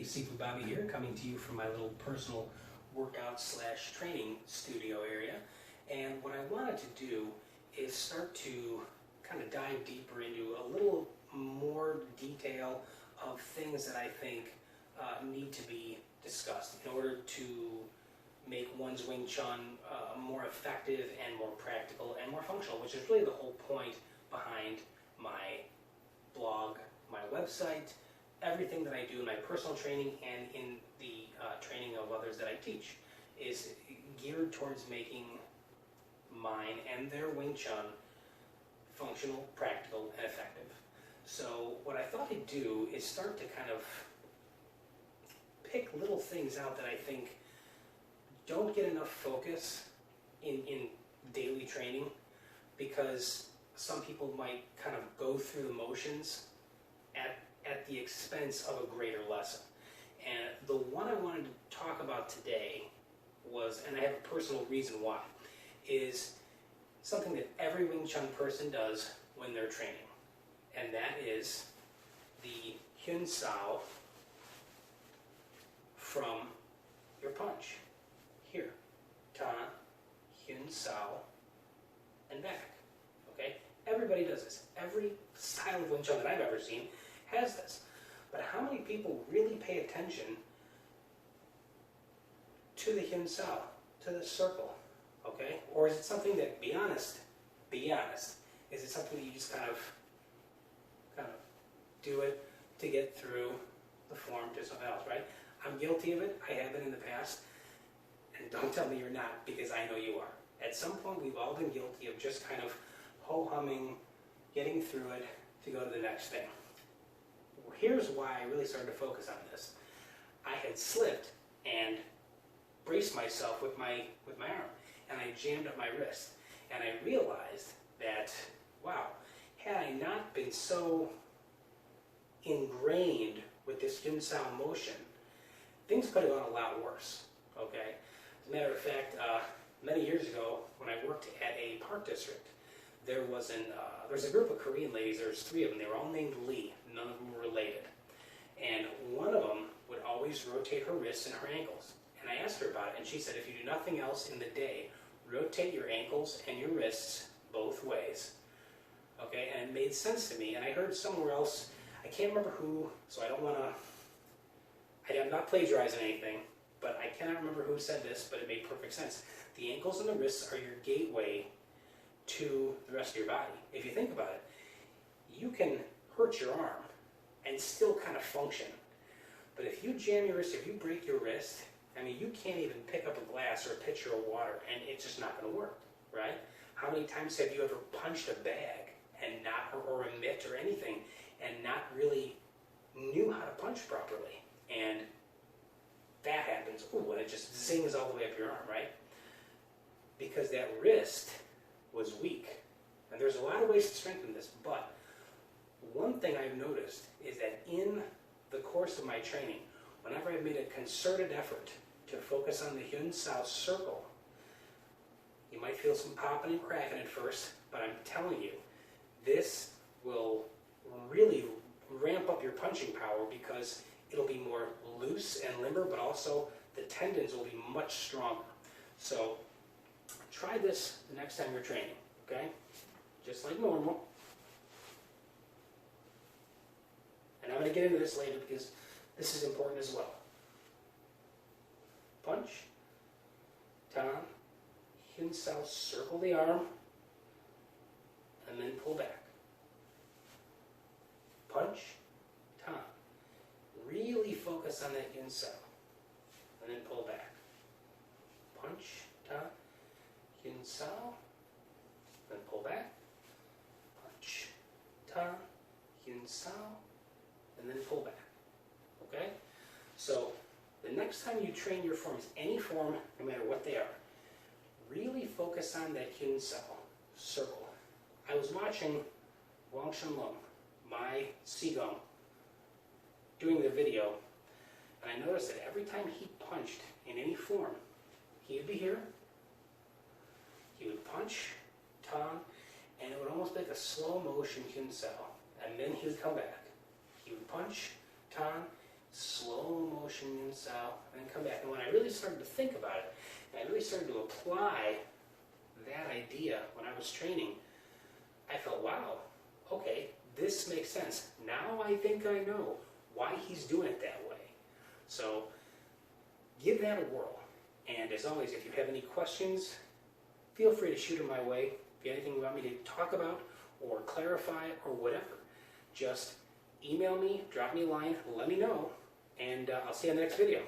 Seafood Bobby here, coming to you from my little personal workout / training studio area. And what I wanted to do is start to kind of dive deeper into a little more detail of things that I think need to be discussed in order to make one's Wing Chun more effective and more practical and more functional, which is really the whole point behind my blog, my website, everything that I do in my personal training and in the training of others that I teach is geared towards making mine and their Wing Chun functional, practical, and effective. So what I thought I'd do is start to kind of pick little things out that I think don't get enough focus in daily training, because some people might kind of go through the motions at the expense of a greater lesson. And the one I wanted to talk about today was, and I have a personal reason why, is something that every Wing Chun person does when they're training. And that is the Hyun Sao from your punch. Here, Ta, Hyun Sao, and back. Okay? Everybody does this. Every style of Wing Chun that I've ever seen has this. But how many people really pay attention to the Hyun Sao, to the circle? Okay? Or is it something that, be honest, is it something that you just kind of do it to get through the form to something else, right? I'm guilty of it. I have been in the past. And don't tell me you're not, because I know you are. At some point, we've all been guilty of just kind of ho-humming, getting through it to go to the next thing. Here's why I really started to focus on this. I had slipped and braced myself with my arm, and I jammed up my wrist. And I realized that, wow, had I not been so ingrained with this Hyun Sao motion, things could have gone a lot worse, okay? As a matter of fact, many years ago, when I worked at a park district, there was a group of Korean ladies. There was 3 of them. They were all named Lee. None of them were related. And one of them would always rotate her wrists and her ankles. And I asked her about it, and she said, if you do nothing else in the day, rotate your ankles and your wrists both ways. Okay, and it made sense to me. And I heard somewhere else, I can't remember who, so I don't want to, I'm not plagiarizing anything, but I cannot remember who said this, but it made perfect sense. The ankles and the wrists are your gateway to the rest of your body. If you think about it, you can hurt your arm and still kind of function. But if you jam your wrist, if you break your wrist, I mean, you can't even pick up a glass or a pitcher of water, and it's just not going to work, right? How many times have you ever punched a bag and not, or a mitt or anything, and not really knew how to punch properly? And that happens, ooh, and it just zings all the way up your arm, right? Because that wrist was weak. And there's a lot of ways to strengthen this, but one thing I've noticed is that in the course of my training, whenever I've made a concerted effort to focus on the Hyun Sao circle, you might feel some popping and cracking at first, but I'm telling you, this will really ramp up your punching power, because it'll be more loose and limber, but also the tendons will be much stronger. So try this the next time you're training, okay? Just like normal. And I'm going to get into this later because this is important as well. Punch, Tom, Hyun Sao, circle the arm, and then pull back. Punch, Tom. Really focus on that Hyun Sao, and then pull back. Punch, Tom, Hyun Sao, then pull back. Punch, Tom, Hyun Sao, and then pull back. Okay? So the next time you train your forms, any form, no matter what they are, really focus on that Hyun Sao circle. I was watching Wang Shenlong, my Qigong, doing the video, and I noticed that every time he punched in any form, he would be here, he would punch, tongue, and it would almost be like a slow motion Hyun Sao, and then he would come back. He would punch, tongue, slow and then come back. And when I really started to think about it, and I really started to apply that idea when I was training, I felt, wow, okay, this makes sense. Now I think I know why he's doing it that way. So give that a whirl. And as always, if you have any questions, feel free to shoot them my way. If you have anything you want me to talk about or clarify or whatever, just email me, drop me a line, let me know, and I'll see you on the next video.